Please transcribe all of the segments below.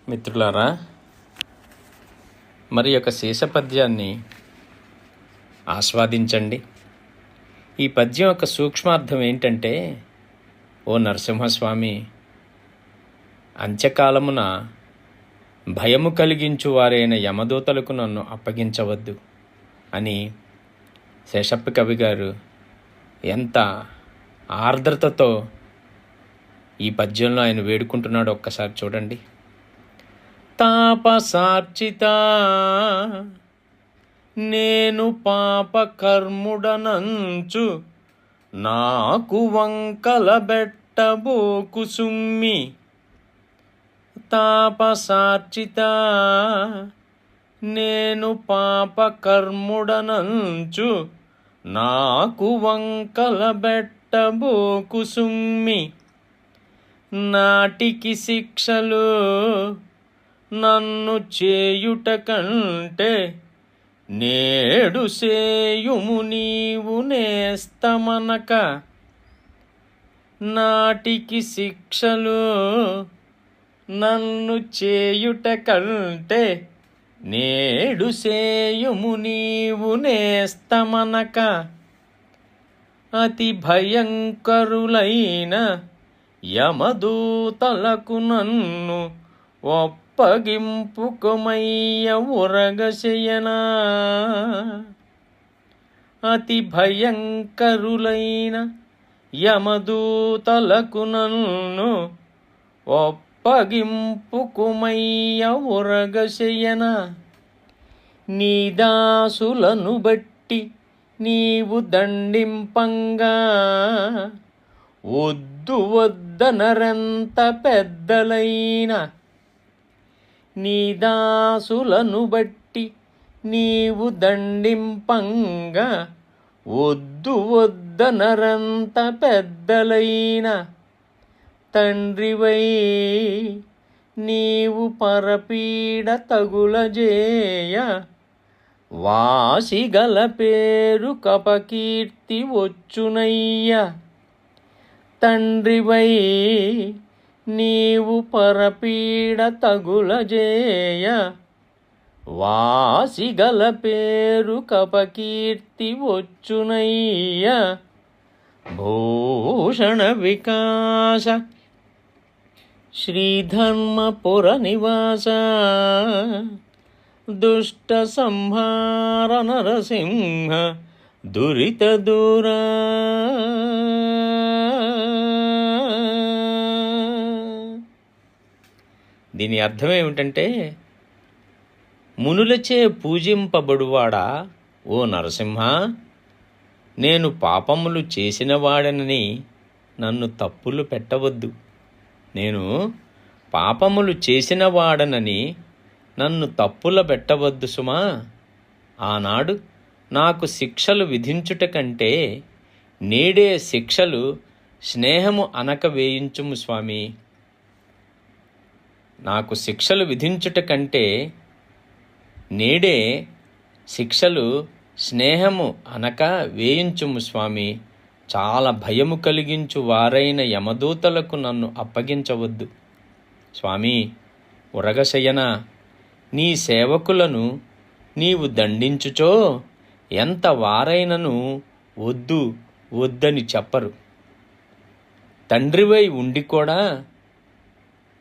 మిత్రులారా, మరి యొక్క శేష పద్యాన్ని ఆస్వాదించండి. ఈ పద్యం యొక్క సూక్ష్మార్థం ఏంటంటే, ఓ నరసింహస్వామి, అంత్యకాలమున భయము కలిగించు వారైన యమదూతలకు నన్ను అప్పగించవద్దు అని శేషప్ప కవి గారు ఎంత ఆర్ద్రతతో ఈ పద్యంలో ఆయన వేడుకుంటున్నాడో ఒక్కసారి చూడండి. తాపసార్చిత నేను పాప కర్ముడనంచు నాకు వంకల బెట్టబోకు సుమ్మి. తాపసార్చిత నేను పాప కర్ముడనంచు నాకు వంకల బెట్టబోకు సుమ్మి. నాటికి శిక్షలు నన్ను చేయుట కంటే నేడు సేయుము నీవు నేస్తమనక. నాటికి శిక్షలు నన్ను చేయుట కంటే నేడు సేయుము నీవు నేస్తమనక. అతి భయంకరులైన యమదూతలకు నన్ను ఒప్పగింపుకొమయ్య ఉరగశయనా. అతి భయంకరులైన యమదూతలకు నన్ను ఒప్పగింపుకొమయ్య ఉరగశయనా. నీ దాసులను బట్టి నీవు దండింపంగా వద్దు వద్దనరెంత పెద్దలైన. నీ దాసులను బట్టి నీవు దండింపంగా వద్దు వద్దనరెంత పెద్దలైన. తండ్రివై నీవు పరపీడ తగులజేయ వాసిగల పేరు కపకీర్తి వచ్చునయ్య. తండ్రివై నీవు పరపీడ తగులజేయ వాసిగల పేరు కపకీర్తి వచ్చునయ్య. భూషణ వికాస శ్రీధర్మపుర నివాస దుష్ట సంహార నరసింహ దురిత దూరా. దీని అర్థం ఏమిటంటే, మునులచే పూజింపబడువాడా ఓ నరసింహ, నేను పాపములు చేసిన వాడనని నన్ను తప్పులు పెట్టవద్దు. నేను పాపములు చేసిన వాడనని నన్ను తప్పుల పెట్టవద్దు సుమా. ఆనాడు నాకు శిక్షలు విధించుట కంటే నేడే శిక్షలు స్నేహము అనక వేయించుము స్వామి. నాకు శిక్షలు విధించుట కంటే నేడే శిక్షలు స్నేహము అనక వేయించుము స్వామి. చాలా భయము కలిగించు వారైన యమదూతలకు నన్ను అప్పగించవద్దు స్వామి. ఉరగశయన, నీ సేవకులను నీవు దండించుచో ఎంత వారైనను వద్దు వద్దని చెప్పరు. తండ్రివై ఉండి కూడా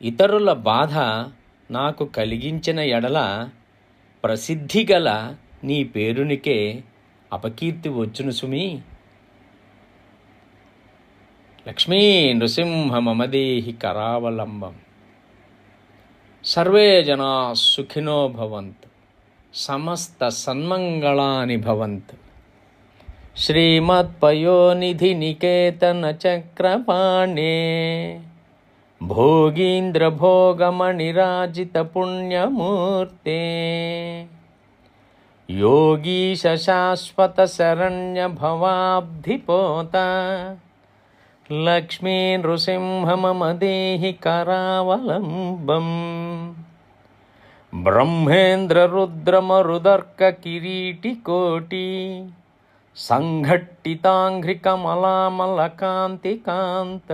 ఇతరుల బాధ నాకు కలిగించిన ఎడల ప్రసిద్ధిగల నీ పేరునికే అపకీర్తి వచ్చును సుమి. లక్ష్మీ నృసింహ మమదేహి కరావలంబం. సర్వే జనా సుఖినో భవంతు, సమస్త సన్మంగళాని భవంతు. శ్రీమత్పయోనిధి నికేతన చక్రపాణే భోగీంద్ర భోగమణిరాజిత పుణ్యమూర్తే. యోగీశ శాశ్వత శరణ్య భవాబ్ధిపోత. లక్ష్మీ నృసింహ మమ దేహి కరావలంబం. బ్రహ్మేంద్ర రుద్ర మరుదర్క కిరీటి కోటి సంఘట్టితాంఘ్రి కమలామల కాంతి కాంత.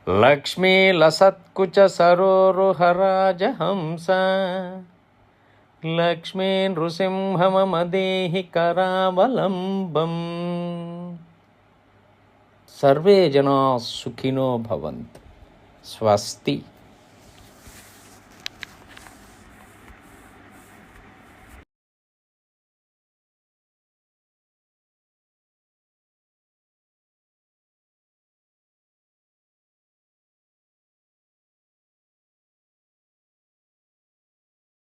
లక్ష్మీ లసత్కుచ సరోరుహరాజహంస లక్ష్మీ నృసింహ మమ దేహి కరావలంబం. సర్వే జనా సుఖినో భవంతు. స్వస్తి.